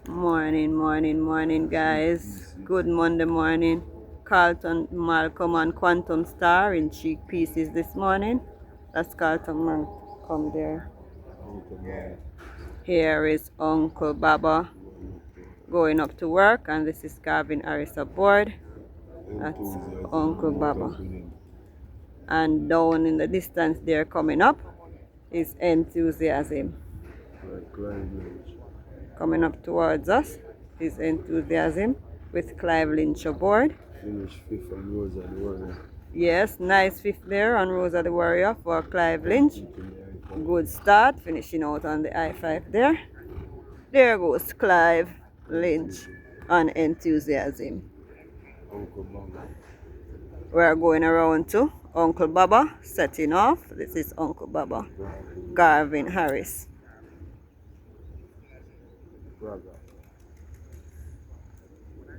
Morning, guys. Good Monday morning. Carlton, Malcolm, and Quantum Star in cheek pieces this morning. That's Carlton Malcolm there. Here is Uncle Baba going up to work, and this is Gavin Harris aboard. That's Uncle Baba. And down in the distance there coming up is Enthusiasm. Coming up towards us is Enthusiasm with Clive Lynch aboard. Finished fifth on Rosa the Warrior. Yes, nice fifth there on Rosa the Warrior for Clive Lynch. Good start, finishing out on the I-5 there. There goes Clive Lynch on Enthusiasm. Uncle Baba. We're going around to Uncle Baba, setting off. This is Uncle Baba, Garvin Harris. Braga.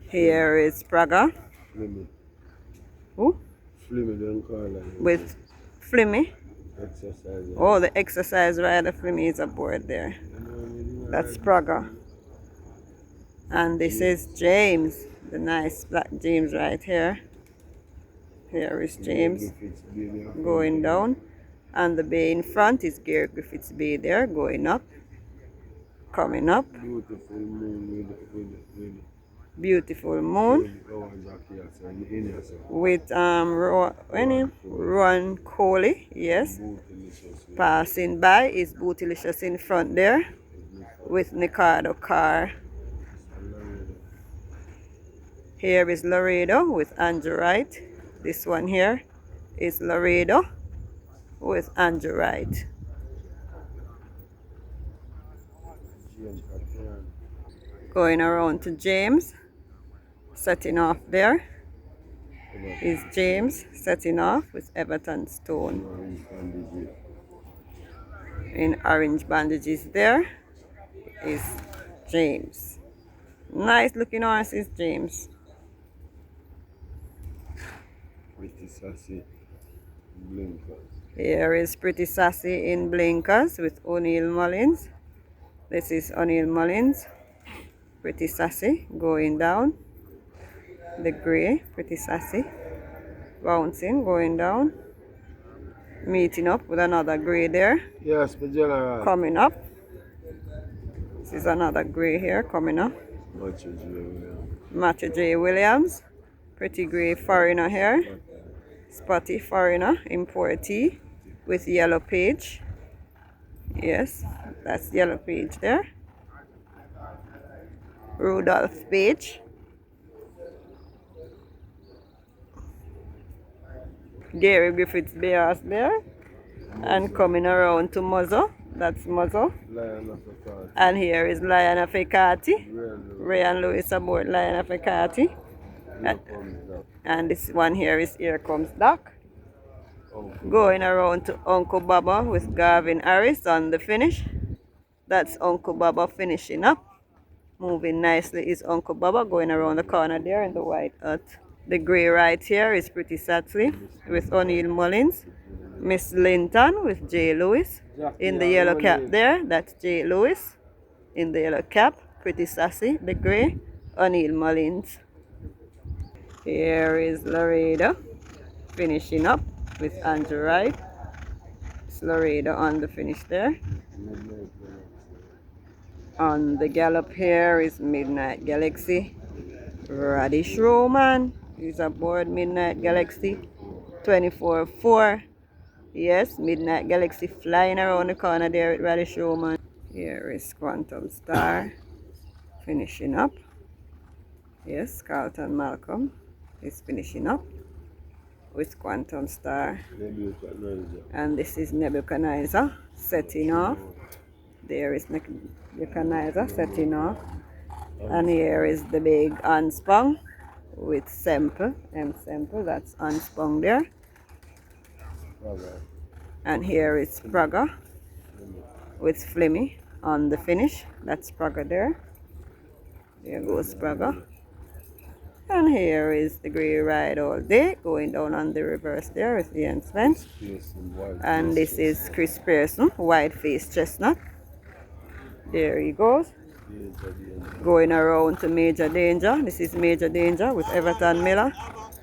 Here is Praga. Flimmy. Who? Flimmy don't call it. With Flimmy. Exercise. Oh, the exercise rider Flimmy is aboard there. That's Praga. And this is James, the nice black James right here. Here is James going down. And the bay in front is Gary Griffiths Bay there, going up. Coming up. Beautiful moon Beautiful moon. With Ron Coley, yes. Passing by is Bootylicious in front there with Nicardo car. Here is Laredo with Andrew Wright. This one here is Laredo with Andrew Wright. Going around to James, setting off there is James setting off with Everton Stone. In orange bandages there is James. Nice looking horse is James. Pretty sassy blinkers. Here is Pretty Sassy in blinkers with O'Neill Mullins. This is O'Neill Mullins. Pretty Sassy going down. The grey, Pretty Sassy. Bouncing, going down. Meeting up with another grey there. Yes, my general. Coming up. This is another grey here coming up. Matthew J. Williams. Pretty grey foreigner here. Spotty foreigner, importee with yellow page. Yes, that's yellow page there. Rudolph Page. Gary Griffiths Bears there. And coming around to Muzzle. That's Muzzle. And here is Lion of Ekati. Ray and Lewis aboard Lion of Ekati. And this one here is Here Comes Doc. Going around to Uncle Baba with Gavin Harris on the finish. That's Uncle Baba finishing up. Moving nicely is Uncle Baba going around the corner there in the white hut. The grey right here is Pretty Sassy with O'Neill Mullins. Miss Linton with J. Lewis. In the yellow cap there, that's J. Lewis. In the yellow cap, Pretty Sassy, the grey, O'Neill Mullins. Here is Laredo finishing up with Andrew Wright. It's Laredo on the finish there. On the gallop here is Midnight Galaxy. Radish Roman is aboard Midnight Galaxy. 24-4. Yes, Midnight Galaxy flying around the corner there with Radish Roman. Here is Quantum Star finishing up. Yes, Carlton Malcolm is finishing up with Quantum Star. And this is Nebuchadnezzar setting off. There is Nebuchadnezzar setting off. And here is the big unspun with Semple. Semple, that's unspun there. And here is Praga with Flimmy on the finish. That's Praga there. There goes Praga. And here is the grey ride all day going down on the reverse there with Ian Spence. And this is Chris Pearson, white face chestnut. There he goes. Going around to Major Danger. This is Major Danger with Everton Miller.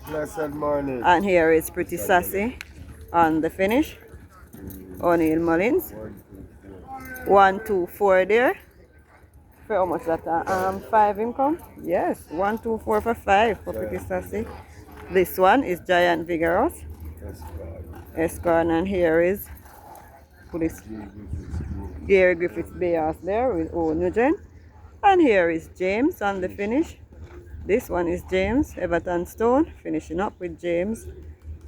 Blessed morning. And here is Pretty Sassy on the finish. O'Neil Mullins. 1, 2, 4 there. For how much that? 5 income? Yes, 1, 2, 4 for 5 for Pretty Sassy. This one is Giant Vigorous. Escort, and here is this Gary Griffiths Bayas there with O'Nugent. And here is James on the finish. This one is James, Everton Stone, finishing up with James.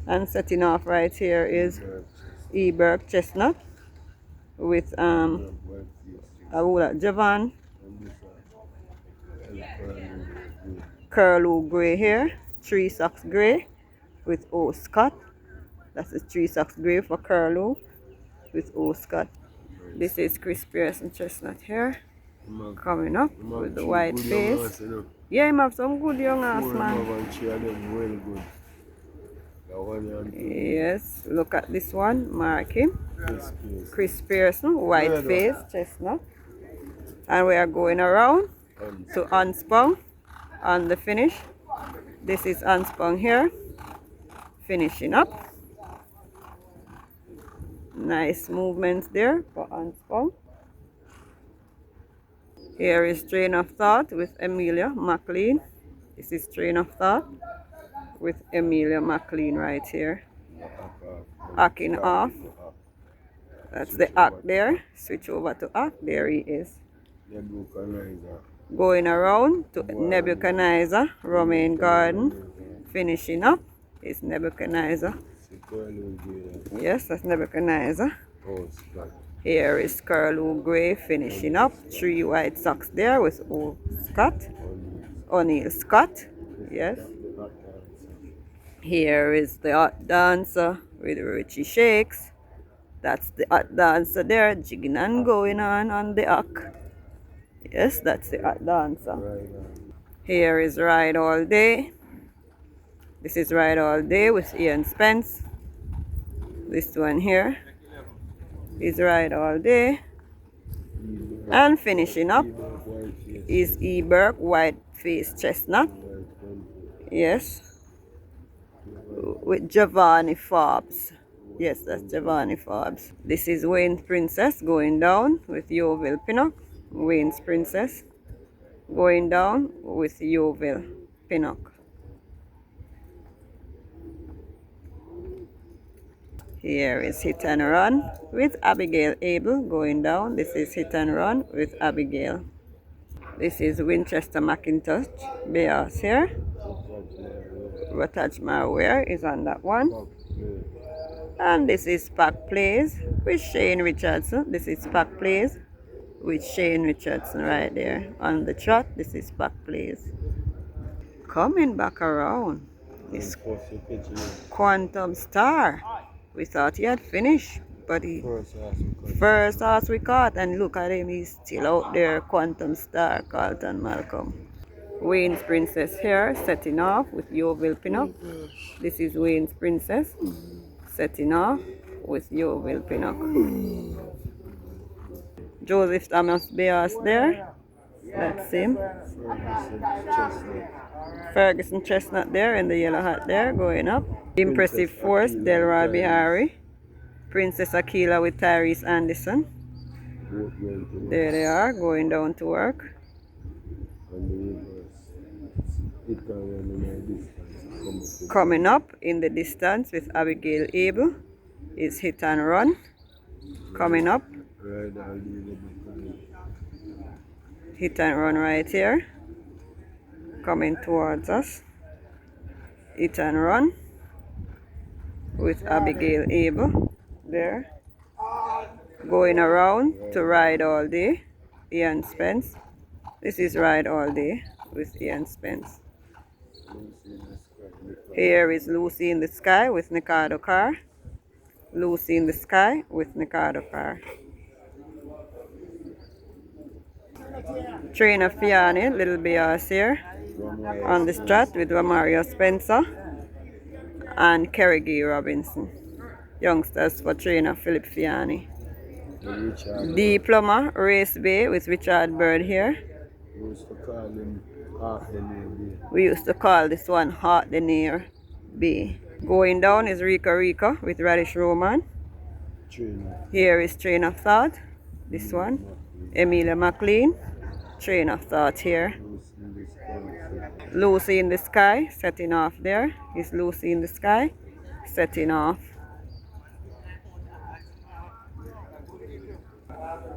And setting off right here is Eberg Chestnut with Javan Curlew Grey here, 3 Socks Grey with O Scott. That's the 3 Socks Grey for Curlew with O Scott. This is Chris Pearson Chestnut here, coming up with the white face. Yeah, him have some good young ass, man. Yes, look at this one, mark him. Chris Pearson, white face, chestnut. And we are going around to Unspun on the finish. This is Unspun here, finishing up. Nice movements there for Unspun. Here is Train of Thought with Amelia McLean. This is Train of Thought with Amelia McLean right here. Acting off. That's the act there. Switch over to act. There he is. Going around to Nebuchadnezzar, Romaine Garden. Finishing up is Nebuchadnezzar. Yes, that's Nebuchadnezzar. Here is Curlew Grey finishing up. 3 white socks there with O Scott. O'Neil Scott. Yes. Here is the hot dancer with Richie Shakes. That's the hot dancer there, jigging and going on the act. Yes, that's the hot dancer. Here is Ride All Day. This is Ride All Day with Ian Spence. This one here is Ride All Day. And finishing up is Eberg White Face Chestnut. Yes. With Giovanni Forbes. Yes, that's Giovanni Forbes. This is Wayne's Princess going down with Yeovil Pinnock. Wayne's Princess going down with Yeovil Pinnock. Here is Hit and Run with Abigail Abel going down. This is Hit and Run with Abigail. This is Winchester McIntosh Bears here. Rotage Marware is on that one. And this is Pack Plays with Shane Richardson. This is Pack Plays with Shane Richardson right there on the trot. This is Pack Plays. Coming back around is Quantum Star. We thought he had finished, but he first horse we caught, and look at him, he's still out there. Quantum Star, Carlton Malcolm. Wayne's Princess here, setting off with Yeovil Pinnock. This is Wayne's Princess, setting off with Yeovil Pinnock. Joseph Thomas Bears there, that's him. Ferguson Chestnut there in the yellow hat there, going up. Impressive Force, Delroy Bihari. Princess Aquila with Tyrese Anderson. There they are, going down to work. Coming up in the distance with Abigail Abel is Hit and Run. Coming up. Hit and Run right here. Coming towards us. Hit and Run with Abigail Abel there. Going around to Ride All Day, Ian Spence. This is Ride All Day with Ian Spence. Here is Lucy in the Sky with Nicardo Carr. Lucy in the Sky with Nicardo Carr. Train of Fiani, Little Bears here on the strat with Romario Spencer and Kerry G. Robinson. Youngsters for trainer Philip Fiani. Diploma Race Bay with Richard Bird here. We used to call him half the name. We used to call this one Heart the Near Bay. Going down is Rica Rica with Radish Roman. Here is Train of Thought. This one. Emilia McLean. Train of Thought here. Lucy in the Sky, setting off there. Is Lucy in the Sky, setting off.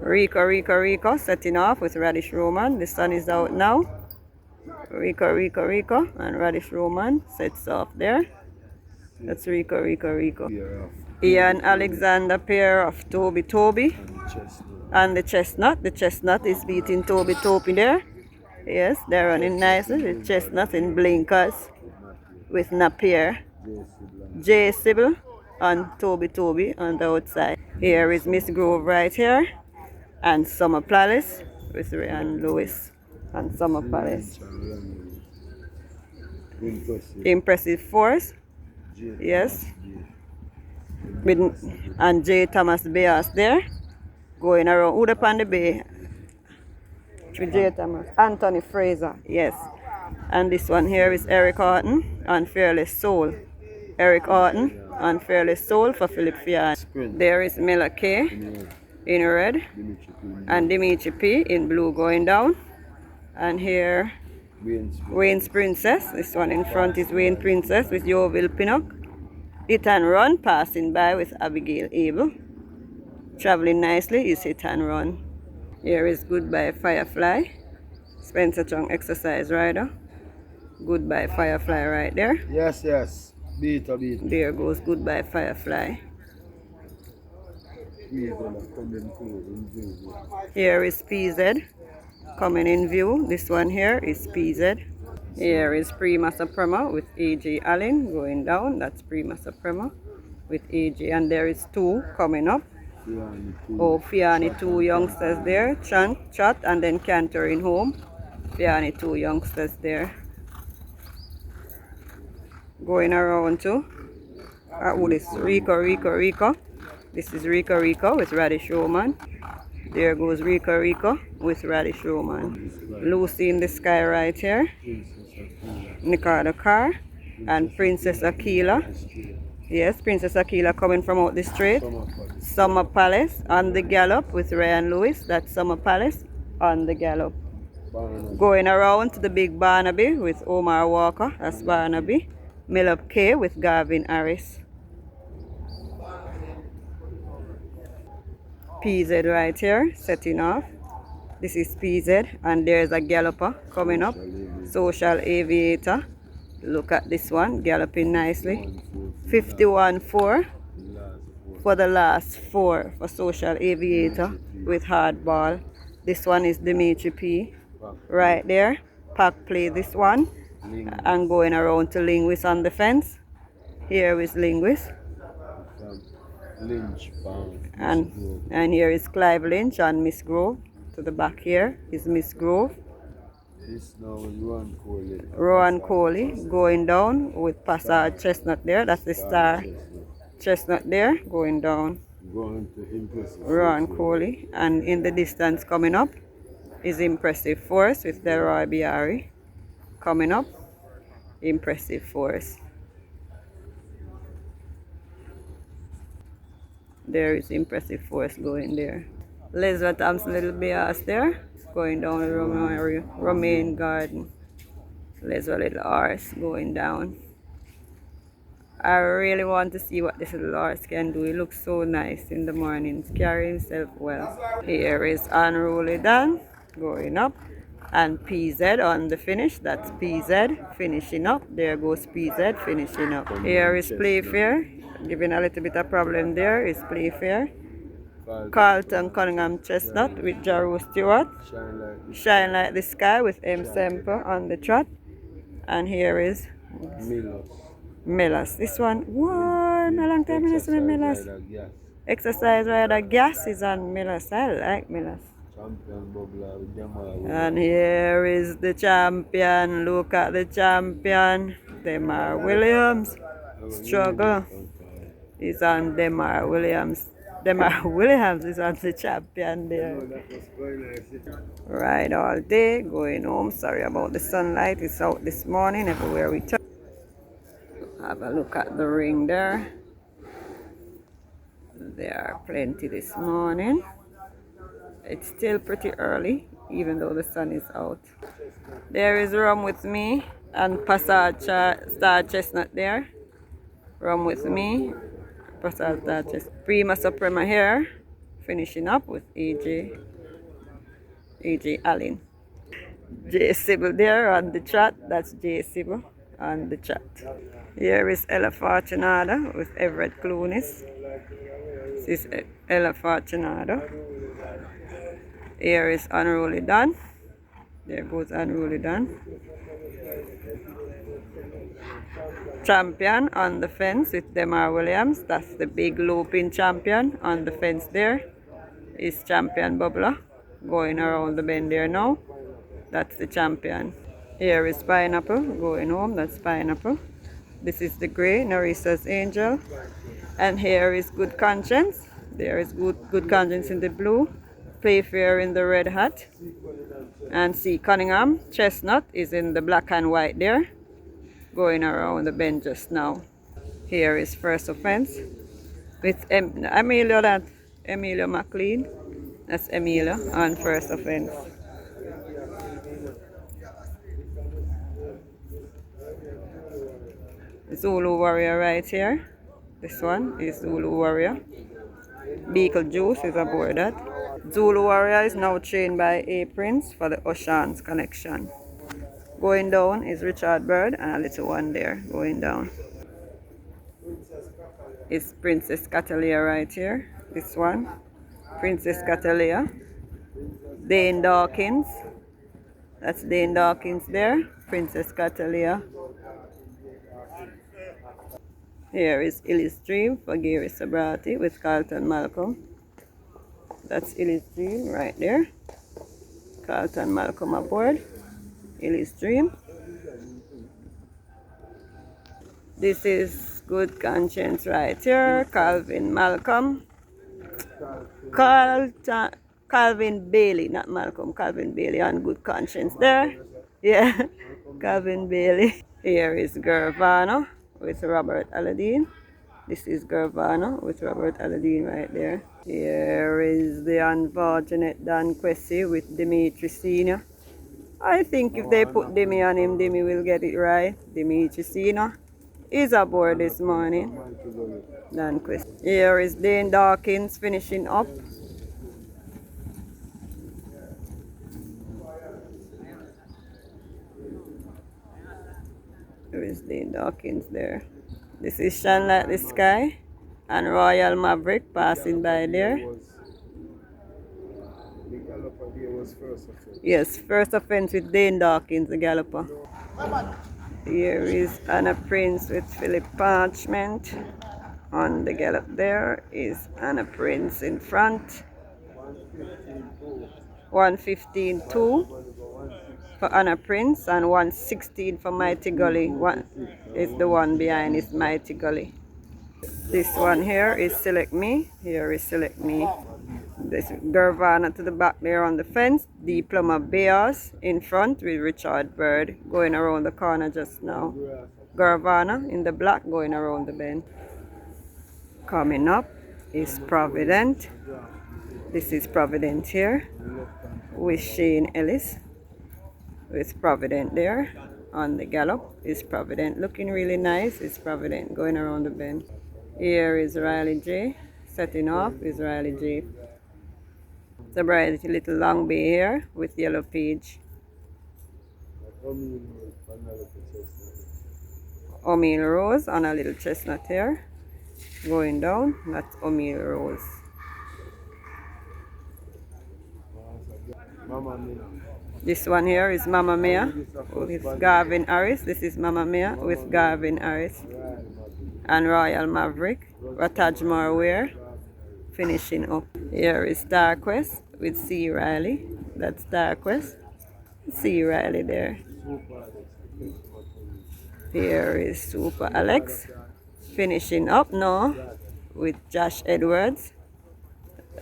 Rica Rica Rica, setting off with Radish Roman. The sun is out now. Rica Rica Rica and Radish Roman sets off there. That's Rica Rica Rica. Ian Alexander pair of Toby Toby. And the Chestnut. The Chestnut is beating Toby Toby there. Yes, they're running nicely. The Chestnut in blinkers with Napier. J. Sybil and Toby Toby on the outside. Here is Miss Grove right here. And Summer Palace with Ryan Lewis. And Summer Palace. Impressive Force. Yes. And J. Thomas Beas there. Going around. Who upon the bay? J. Thomas. Anthony Fraser. Yes. And this one here is Eric Horton and Fearless Soul. Eric Horton and Fearless Soul for Philip Fiat. There is Miller K in red. And Dimitri P in blue going down. And here Wayne's Princess. This one in front is Wayne Princess with Yeovil Pinnock. Hit and Run passing by with Abigail Abel. Traveling nicely is Hit and Run. Here is Goodbye Firefly. Spencer Chung exercise rider. Goodbye Firefly right there. Yes, yes. Beat a beat. There goes Goodbye Firefly. Here is PZ coming in view. This one here is PZ. Here is Prima Suprema with AJ Allen going down. That's Prima Suprema with AJ. And there is 2 coming up. Fiani 2 youngsters there. Chat and then cantering home. Fiani 2 youngsters there. Going around to this Rica Rica Rica. This is Rica Rica with Radish Roman. There goes Rica Rica with Radish Roman. Lucy in the Sky right here. Nicardo Car and Princess Aquila. Yes, Princess Aquila coming from out the straight. Summer Palace on the gallop with Ryan Lewis. That's Summer Palace on the gallop. Going around to the big Barnaby with Omar Walker. That's Barnaby. Millop K with Gavin Harris. PZ right here, setting off. This is PZ and there's a galloper coming up. Social Aviator. Look at this one, galloping nicely. 51-4 for the last 4 for Social Aviator with hardball. This one is Dimitri P. Right there. Pack play this one. And going around to Linguist on the fence. Here is Linguist. And here is Clive Lynch and Miss Grove. To the back here is Miss Grove. This now is Rowan Coley. Rowan Coley going down with Passard Chestnut there. That's the star Chestnut there going down. Going to Impressive Rowan Coley. And in the distance coming up is Impressive Force with Delroy Biari. Coming up, Impressive Force. There is Impressive Force going there. Leslie Thompson Little Bears there. Going down the Romaine Garden. Leslie Little Horse going down. I really want to see what this little horse can do. He looks so nice in the mornings. Carry himself well. Here is Unruly Dan going up. And PZ on the finish. That's PZ finishing up. There goes PZ finishing up. Here is Playfair. Giving a little bit of problem there is Playfair. Carlton Cunningham Chestnut with Jaru Stewart. Shine Like the Sky with M. Semper on the trot. And here is Millas. This one, a long time I didn't Millas. Exercise Rider Gas is on Millas. I like Millas. And here is the champion. Look at the champion. Demar Williams. Struggle is on Demar Williams. Them are Williams is on the champion there. Ride all day, going home. Sorry about the sunlight. It's out this morning everywhere we turn. Have a look at the ring there. There are plenty this morning. It's still pretty early, even though the sun is out. There is Rum With Me and Passage Star Chestnut there. Rum With Me, Passage Star Chestnut. Prima Suprema here, finishing up with AJ Allen. J Sybil there on the chat. That's J Sybil on the chat. Here is Ella Fortunada with Everett Clunis. This is Ella Fortunada. Here is Unruly Don. There goes Unruly Don. Champion on the fence with Demar Williams. That's the big looping champion on the fence there. Is Champion Bubbler going around the bend there now. That's the champion. Here is Pineapple going home. That's Pineapple. This is the gray, Narissa's Angel. And here is Good Conscience. There is Good Conscience in the blue. Playfair in the red hat. And C. Cunningham. Chestnut is in the black and white there. Going around the bend just now. Here is First Offense. With Amelia McLean. That's Amelia on First Offense. Zulu Warrior right here. This one is Zulu Warrior. Beagle Juice is aboard that. Zulu Warrior is now trained by A Prince for the Oceans connection. Going down is Richard Bird and a little one there going down. It's Princess Catalea right here. This one. Princess Catalea. Dane Dawkins. That's Dane Dawkins there. Princess Catalea. Here is Illy's Dream for Gary Sabrati with Carlton Malcolm. That's Illy's Dream right there. Carlton Malcolm aboard. Illy's Dream. This is Good Conscience right here. Calvin Malcolm. Calvin Bailey, not Malcolm. Calvin Bailey on Good Conscience there. Yeah, Calvin Bailey. Here is Gervano with Robert Aladdin. This is Gervano with Robert Aladdin right there. Here is the unfortunate Dan Quessy with Dimitri Senior. I think if they put Demi on him, Demi will get it right. Dimitri Senior is aboard this morning. Dan Quessy. Here is Dane Dawkins finishing up. There is Dane Dawkins there. This is Shine Like the Sky and Royal Maverick passing by there. The galloper there was First Offense. Yes, First Offense with Dane Dawkins, the galloper. Here is Anna Prince with Philip Parchment. On the gallop there is Anna Prince in front. 115.2 for Anna Prince and 116 for Mighty Gully. One is the one behind is Mighty Gully. This one here is Select Me. Here is Select Me. This Gervana to the back there on the fence. Diploma Bears in front with Richard Bird going around the corner just now. Gervana in the black going around the bend. Coming up is Provident. This is Provident here with Shane Ellis. With Provident there on the gallop is Provident looking really nice. It's Provident going around the bend. Here is Riley J. Setting off is Riley J. It's a bright little long bay here with Yellow Page. O'Meal Rose on a little chestnut here. Going down, that's O'Meal Rose. This one here is Mama Mia with Garvin Harris. This is Mama Mia with Garvin Harris. And Royal Maverick. Ratajmar Wear. Finishing up. Here is Star Quest with C. Riley. That's Star Quest. C. Riley there. Here is Super Alex. Finishing up now with Josh Edwards.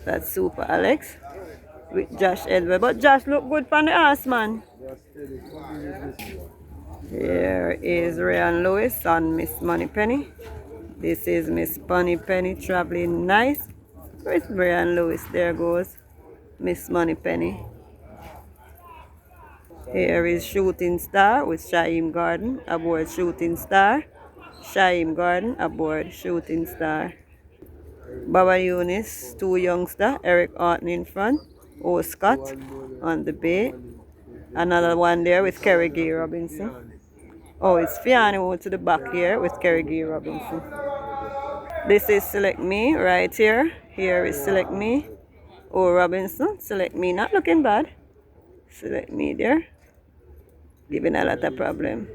That's Super Alex with Josh Edward. But Josh look good from the ass, man. Here is Ryan Lewis and Miss Moneypenny. This is Miss Moneypenny traveling nice with Ryan Lewis. There goes Miss Moneypenny. Here is Shooting Star with Shaim Garden aboard Shooting Star. Shaim Garden aboard Shooting Star. Baba Eunice, two youngster, Eric Orton in front, O Scott on the bay. Another one there with Kerry Gay Robinson. Oh, it's Fiano to the back here with Kerry Gay Robinson. This is Select Me right here. Here is Select Me. O Robinson, Select Me, not looking bad. Select Me there. Giving a lot of problem.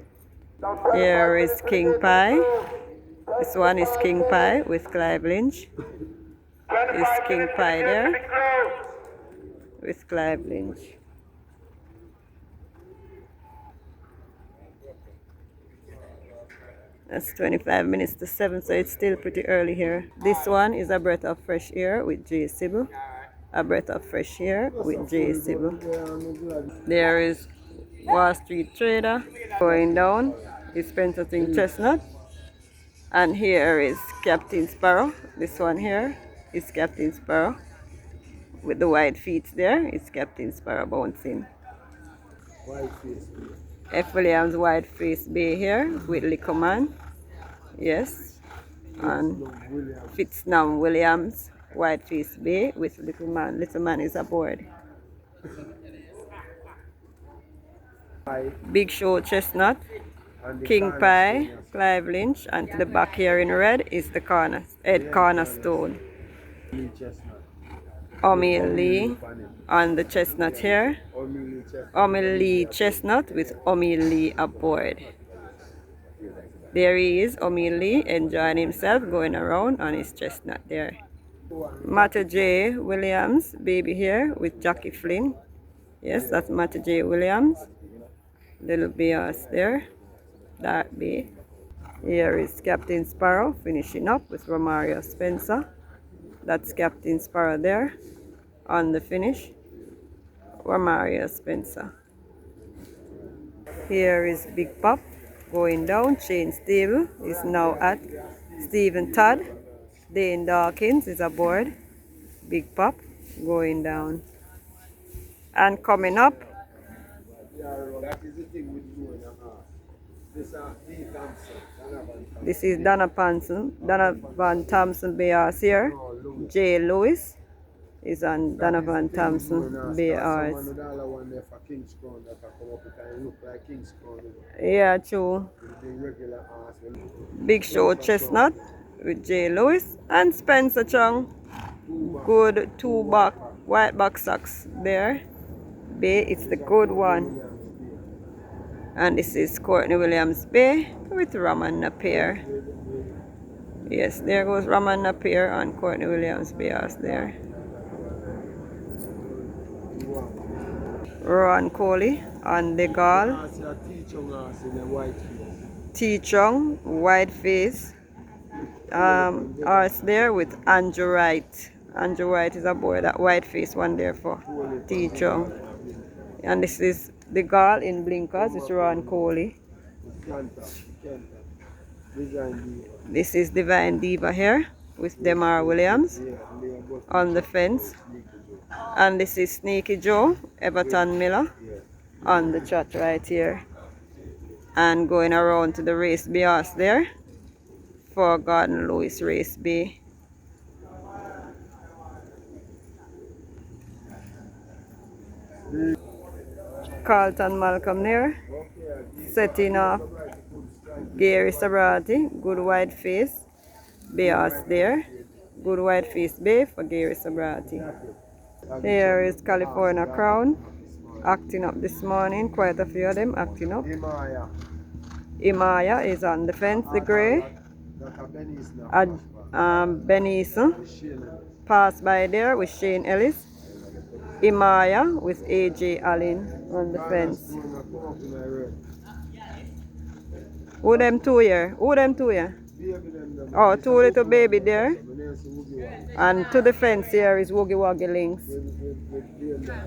Here is King Pie. This one is King Pie with Clive Lynch. Is King Pie there with Clive Lynch. That's 25 minutes to 7, so it's still pretty early here. This one is A Breath of Fresh Air with Jay Sybil. A Breath of Fresh Air with Jay Sybil. There is Wall Street Trader. Going down is Spencer Ting Chestnut. And here is Captain Sparrow. This one here is Captain Sparrow. With the white feet there, it's Captain Sparrow bouncing. F. Williams White Face Bay here with Liquor Man. Yes. And Fitznam Williams White Face Bay with Little Man. Little Man is aboard. Big Show Chestnut, King Pie, Clive Lynch, and to the back here in red is the Ed Cornerstone. Omi Lee on the chestnut here. Omi Lee Chestnut with Omi Lee aboard. There he is, Omi Lee, enjoying himself, going around on his chestnut there. Matta J. Williams, baby here with Jackie Flynn. Yes, that's Matta J. Williams. Little Bears there, Dark Bay. Here is Captain Sparrow finishing up with Romario Spencer. That's Captain Sparrow there on the finish. Romario Spencer. Here is Big Pop going down. Shane Stable is now at Stephen Todd. Dane Dawkins is aboard. Big Pop going down. And coming up, this is Donna Van Thompson Bears here. Jay Lewis is on Donovan Thompson Bears. Yeah, true. Big Show Chestnut with Jay Lewis and Spencer Chung. Good white back socks there. Bay, it's the good one. And this is Courtney Williams Bay with Raman Napier. Yes, there goes Raman Napier on Courtney Williams Bears there. Ron Coley on the Gall. T-Chung, white face. Ours there with Andrew Wright. Andrew Wright is aboard that white face one there for T-Chung. And this is the Gall in blinkers. It's Ron Coley. This is Divine Diva here with Demar Williams on the fence. And this is Sneaky Joe, Everton Miller on the chat right here. And going around to the race Bears there for Gordon Lewis Race B. Carlton Malcolm there, setting off Gary Sabrati, good white face, Bears there, good white face bay for Gary Sabrati. Here is California Crown, acting up this morning, quite a few of them acting up. Imaya is on the fence, the grey. Benison passed by there with Shane Ellis. Imaya with AJ Allen on the fence. Who them two here? Who them two here? Oh, two little baby there. And to the fence here is Woogie Wuggy Links.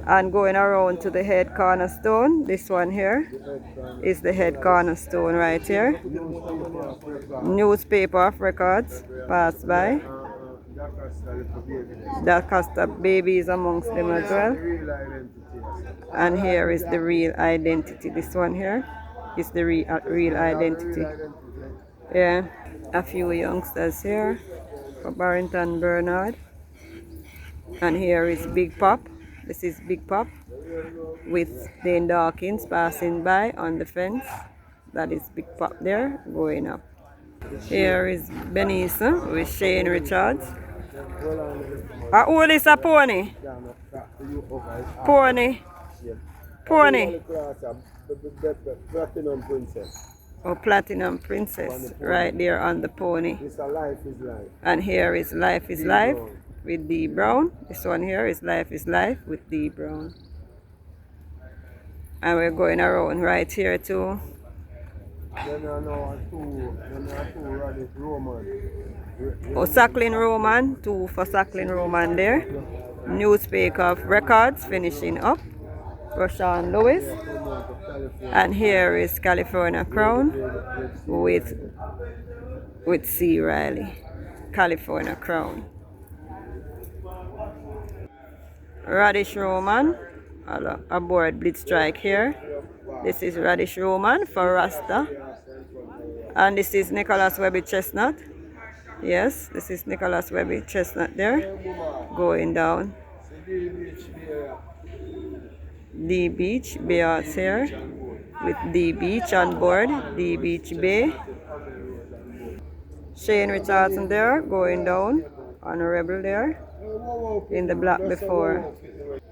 And going around to the head cornerstone, this one here is the head cornerstone right here. Newspaper of records pass by. That Costa baby is amongst them as well. And here is the real identity. This one here is the real identity. Yeah, a few youngsters here for Barrington Bernard. And here is Big Pop. This is Big Pop with Dane Dawkins passing by on the fence. That is Big Pop there going up. Here is Benisa with Shane Richards. How old is a pony? Pony. Pony. Platinum Princess. Oh, Platinum Princess right there on the pony. This Life is Life. And here is Life is Life with D Brown. This one here is Life is Life with D Brown. And we're going around right here too. Then I know two Radish Roman. Oh, Sackling Roman, 2 for Sackling Roman there. Newspaper of records finishing up. Rashawn Lewis. And here is California Crown with C. Riley. California Crown. Radish Roman aboard Blitz Strike here. This is Radish Roman for Rasta. And this is Nicholas Webby Chestnut. Yes, this is Nicholas Webby Chestnut there. Going down. D Beach Bay Arts here. With D Beach on board. D Beach Bay. Shane Richardson there. Going down. On a Rebel there. In the black before.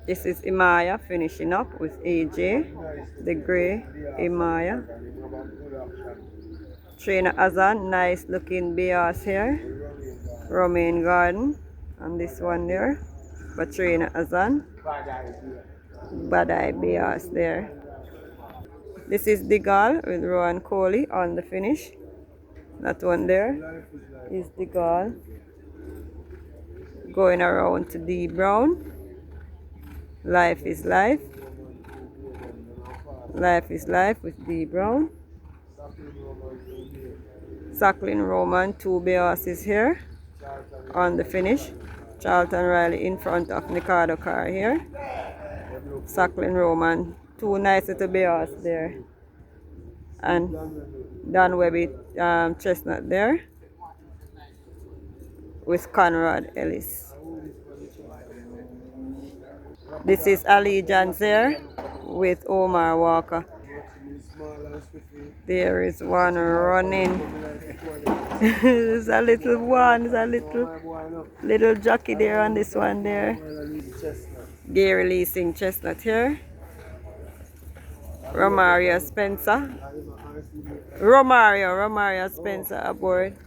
This is Imaya finishing up with AJ. The grey Imaya. Trainer Azan, nice looking Bears here. Romaine Garden. And this one there. But Trainer Azan. Bad Eye Bears there. This is Digal with Rowan Coley on the finish. That one there is Digal. Going around to D Brown. Life is Life. Life is Life with D Brown. Sackling Roman, 2 Bears here on the finish. Charlton Riley in front of Nicardo car here. Sackling Roman, 2 nice little Bears there. And Dan Webby Chestnut there with Conrad Ellis. This is Allegiance here with Omar Walker. There is one running. There's a little one, there's a little jockey there on this one there. Gary Leasing Chestnut here. Romario Spencer. Romario Spencer aboard.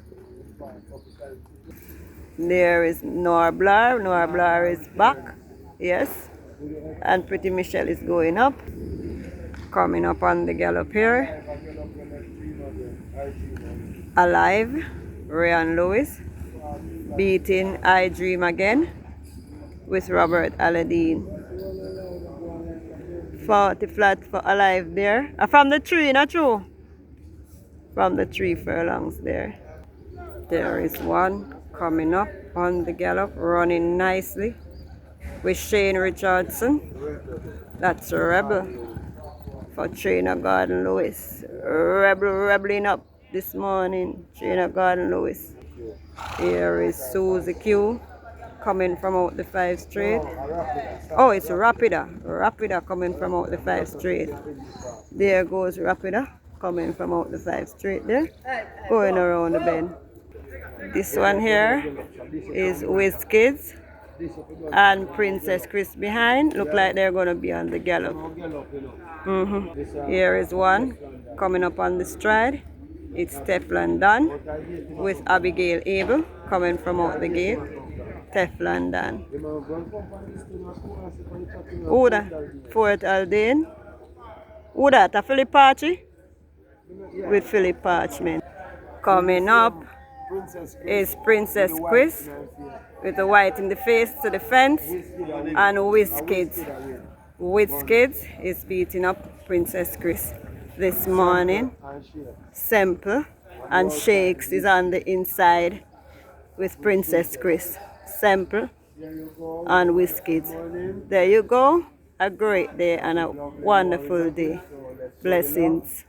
There is Noah Blair. Noah Blair is back. Yes. And Pretty Michelle is going up. Coming up on the gallop here. Alive. Ryan Lewis. Beating I Dream Again with Robert Aladdin. 40 flat for Alive there. From the tree, not true? From the 3 furlongs there. There is one coming up on the gallop, running nicely with Shane Richardson. That's a Rebel for Trainer Gordon Lewis. Rebelling up this morning, Trainer Gordon Lewis. Here is Susie Q coming from out the 5 straight. Oh, it's Rapida. Rapida coming from out the 5 straight. There goes Rapida coming from out the 5 straight there. Going around the bend. This one here is WHIZZKID and Princess Chris behind. Look like they're going to be on the gallop. Here is one coming up on the stride. It's Teflon Dan with Abigail Abel coming from out the gate. Teflon Dan. Who that? Fort Aldane. Who that? A Philip Archie? With Philip Parchment. Coming up Princess Chris. is Princess Chris with the white in the face to the fence, and WHIZZKID. WHIZZKID is beating up Princess Chris this morning. Simple and Shakes is on the inside with Princess Chris. Simple and WHIZZKID. There you go. A great day and a wonderful day. Blessings.